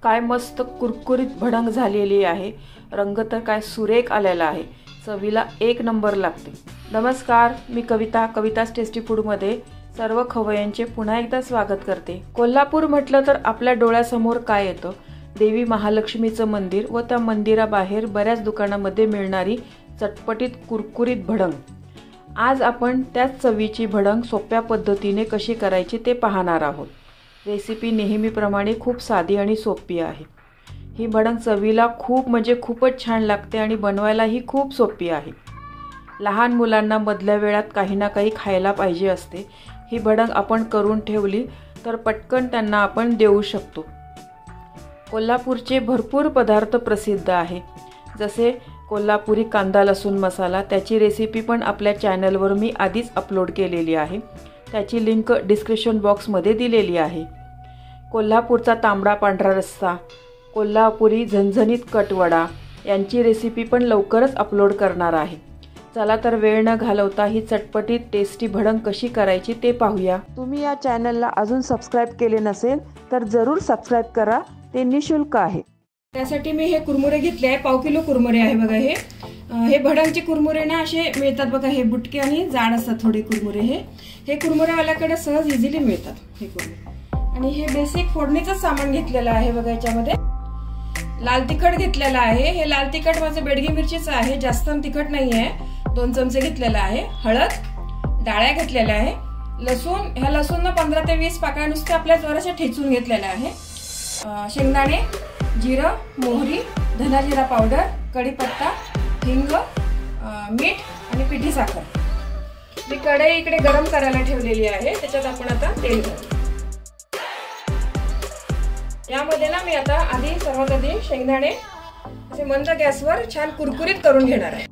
काय मस्त कुरकुरीत भडंग झालेली आहे। रंग तर काय सुरेख आलेला आहे। चवीला एक नंबर लागते। नमस्कार, मी कविता's टेस्टी फूड मध्ये सर्व खवय्यांचे पुन्हा एकदा स्वागत करते। कोल्हापूर म्हटलं तर आपल्या डोळ्यासमोर काय येतं? देवी महालक्ष्मीचं मंदिर व त्या मंदिराबाहेर बऱ्याच दुकानांमध्ये मिळणारी चटपटीत कुरकुरीत भडंग। आज आपण त्याच चवीची भडंग सोप्या पद्धतीने कशी करायची ते पाहणार आहोत। रेसिपी नेहमीप्रमाणे खूप साधी आणि सोपी आहे। ही भडंग चवीला खूपच छान लागते आणि बनवायलाही खूप सोपी आहे। लहान मुलांना मधल्या वेळात काही ना काही खायला पाहिजे असते। ही भडंग आपण करून ठेवली तर पटकन त्यांना आपण देऊ शकतो। कोल्हापूरचे भरपूर पदार्थ प्रसिद्ध आहे, जसे कोल्हापुरी कांदा लसूण मसाला। त्याची रेसिपी पण आपल्या चॅनलवर मी आधीच अपलोड केलेली आहे। त्याची लिंक डिस्क्रिप्शन बॉक्समध्ये दिलेली आहे। कोल्हापूरचा तांबडा पांढरा रस्सा, कोल्हापुरी झणझणीत कटवडा यांची रेसिपी पण लवकरच अपलोड करणार आहे। चला तर वेळ न घालवता ही चटपटीत टेस्टी भडंग कशी करायची ते पाहूया। तुम्ही या चॅनलला अजून सबस्क्राइब केले नसेल तर जरूर सबस्क्राइब करा, ते निशुल्क आहे। त्यासाठी मी हे कुरमुरे घेतले आहे। पाव किलो कुरमुरे आहे बघा। हे भडंगचे कुरमुरे ना असे मिळतात बघा। हे बुटके आणि जाड असतात थोडे कुरमुरे। हे कुरमुरेवाल्याकडे सहज इझिली मिळतात हे कुरमुरे। आणि हे बेसिक फोडणीचं सामान घेतलेलं आहे बघा। याच्यामध्ये लाल तिखट घेतलेलं आहे। हे लाल तिखट माझं बेडगी मिरचीचं आहे, जास्त तिखट नाही आहे। 2 चमचे घेतलेलं आहे। हळद, डाळ्या घेतलेल्या आहे। लसूण, ह्या लसूण 15 ते 20 पाकळ्या नुसते आपल्या जोराच्या ठेचून घेतलेल्या आहे। शेंगदाणे, जिरं, मोहरी, धना जिरा पावडर, कढीपत्ता, हिंग, मीठ आणि पिठी साखर। मी कढई इकडे गरम करायला ठेवलेली आहे। त्याच्यात आपण आता तेल घालू। यामध्ये ना मी आता सर्वात आधी शेंगदाणे असे मंद गॅसवर छान कुरकुरीत करून घेणार आहे।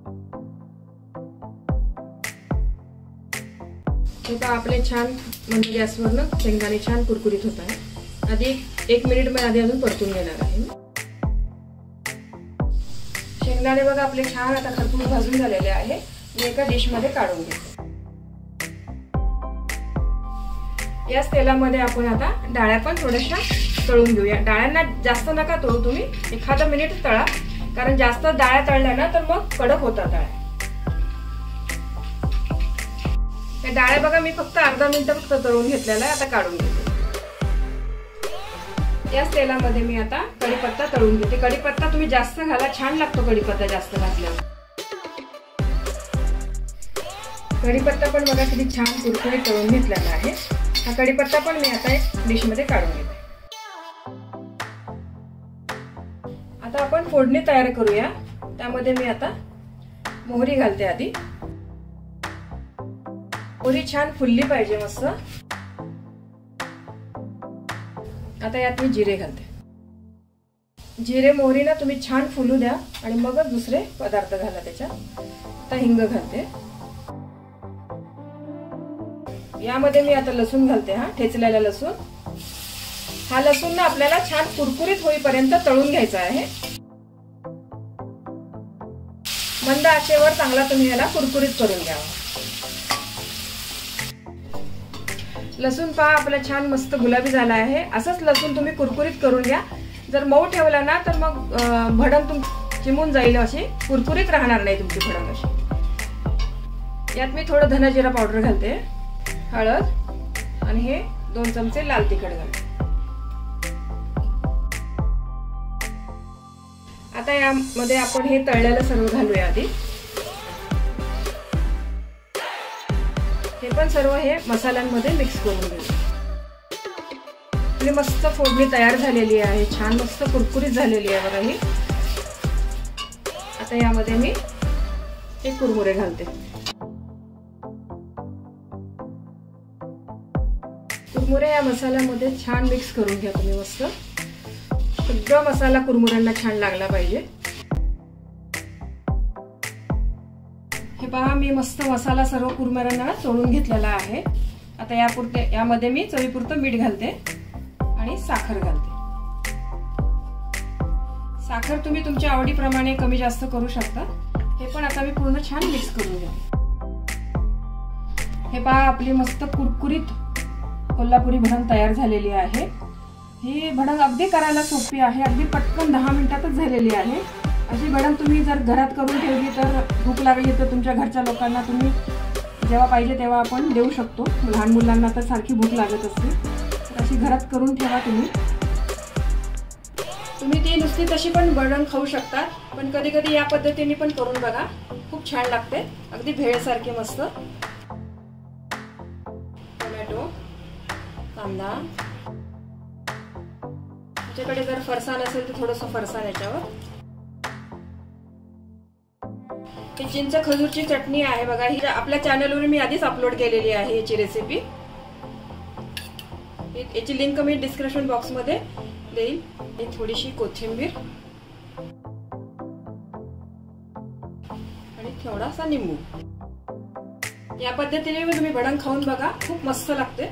आता आपले छान मंद गॅसवर ना शेंगदाणे छान कुरकुरीत होत आहे। आधी 1 मिनिट मी अजून परतून घेणार आहे। शेंगदाणे बघा आपले छान आता खरपूस भाजून झालेले आहे। मी एका डिश मध्ये काढून घेते। याच तेलामध्ये आपण आता डाळ्या पण थोड्याशा तळून घेऊया। डाळ्यांना जास्त नका तळू तुम्ही, 1 मिनिट तळा, कारण जास्त डाळ्या तळल्या ना तर मग कडक होतात डाळ्या। त्या डाळ्या बघा मी फक्त अर्धा मिनिट तळून घेतलेला आहे। आता काढून घेते। याच तेलामध्ये मी आता कढीपत्ता तळून घेते। कढीपत्ता तुम्ही जास्त घाला, छान लागतो कढीपत्ता जास्त घातल्यावर। कढीपत्ता पण बघा किती छान कुरकुरीत तळून घेतलेला आहे। हा कढीपत्ता पण मी आता एक डिश मध्ये काढून घेते। आता आपण फोडणी तयार करूया। त्यामध्ये मी आता मोहरी घालते आधी। मोहरी छान फुलली पाहिजे मस्त। आता यात मी जिरे घालते। जिरे मोहरी ना तुम्ही छान फुलू द्या आणि मगच दुसरे पदार्थ घाला त्याच्यात। आता हिंग घालते। यामध्ये मी आता लसूण घालते, ठेचलेला लसूण। हा लसूण ना आपल्याला छान कुरकुरीत होईपर्यंत तळून घ्यायचा आहे। मंद आचेवर चांगला तुम्ही याला कुरकुरीत करून घ्यावा। लसूण पहा आपला छान मस्त गुलाबी झाला आहे। असंच लसूण तुम्ही कुरकुरीत करून घ्या। जर मऊ ठेवला ना तर मग भडंग चिमून जाईल, अशी कुरकुरीत राहणार नाही तुमची भडंग अशी। यात मी थोडं धना जिरा पावडर घालते, हळद आणि हे 2 चमचे लाल तिखट घालते। आता यामध्ये आपण हे तळलेलं सर्व घालूया आधी। हे पण सर्व हे मसाल्यांमध्ये मिक्स करून घेऊ। आपली मस्त फोडणी तयार झालेली आहे, छान मस्त कुरकुरीत झालेली आहे बघा ही। आता यामध्ये मी हे कुरमुरे घालते। कुरमुरे या मसाल्यामध्ये छान मिक्स करून घ्या तुम्ही मस्त। सगळा मसाला कुरमुऱ्यांना छान लागला पाहिजे। हे पहा मी मस्त मसाला सर्व कुरमुऱ्यांना चोळून घेतलेला आहे। आता यामध्ये मी चवीपुरतं मीठ घालते आणि साखर घालते। साखर तुम्ही तुमच्या आवडीप्रमाणे कमी जास्त करू शकता। हे पण आता मी पूर्ण छान मिक्स करून घेते। हे पहा आपली मस्त कुरकुरीत कोल्हापुरी भडंग तयार झालेली आहे। ही भडंग अगदी करायला सोपी आहे, अगदी पटकन 10 मिनिटातच झालेली आहे। अशी भडंग तुम्ही जर घरात करून ठेवली तर भूक लागली तर तुमच्या घरच्या लोकांना तुम्ही जेव्हा पाहिजे तेव्हा आपण देऊ शकतो। लहान मुलांना तर सारखी भूक लागत असते, तर अशी घरात करून ठेवा तुम्ही। तुम्ही ती नुसती तशी पण भडंग खाऊ शकता, पण कधी कधी या पद्धतीने पण करून बघा, खूप छान लागते, अगदी भेळसारखी मस्त। टोमॅटो, कांदा, तुमच्याकडे जर फरसाण असेल तर थोडंसं फरसाण याच्यावर। ही चिंच खजूरची चटणी आहे बघा, ही आपल्या चॅनलवर मी आधीच अपलोड केलेली आहे याची रेसिपी। याची लिंक मी डिस्क्रिप्शन बॉक्स मध्ये देईल। ही थोडीशी कोथिंबीर आणि थोडासा लिंबू। या पद्धतीने तुम्ही भडंग खाऊन बघा, खूप मस्त लागते।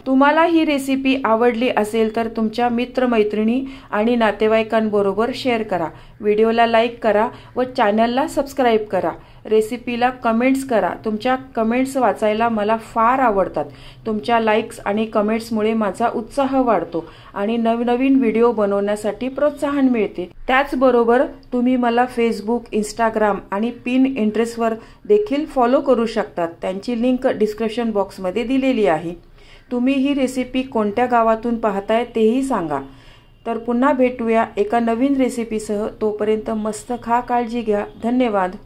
तुम्हाला ही रेसिपी आवडली असेल तर तुमच्या मित्रमैत्रिणी आणि नातेवाईकांबरोबर शेअर करा, व्हिडिओला लाईक करा व चॅनलला सबस्क्राईब करा, रेसिपीला कमेंट्स करा। तुमच्या कमेंट्स वाचायला मला फार आवडतात। तुमच्या लाईक्स आणि कमेंट्समुळे माझा उत्साह वाढतो आणि नवनवीन व्हिडिओ बनवण्यासाठी प्रोत्साहन मिळते। त्याचबरोबर तुम्ही मला फेसबुक, इंस्टाग्राम आणि पिनट्रेस्टवर देखील फॉलो करू शकतात, त्यांची लिंक डिस्क्रिप्शन बॉक्समध्ये दिलेली आहे। तुम्ही ही रेसिपी कोणत्या गावातून पाहताय तेही सांगा। तर पुन्हा भेटूया एका नवीन रेसिपीसह, तोपर्यंत मस्त खा, काळजी घ्या, धन्यवाद।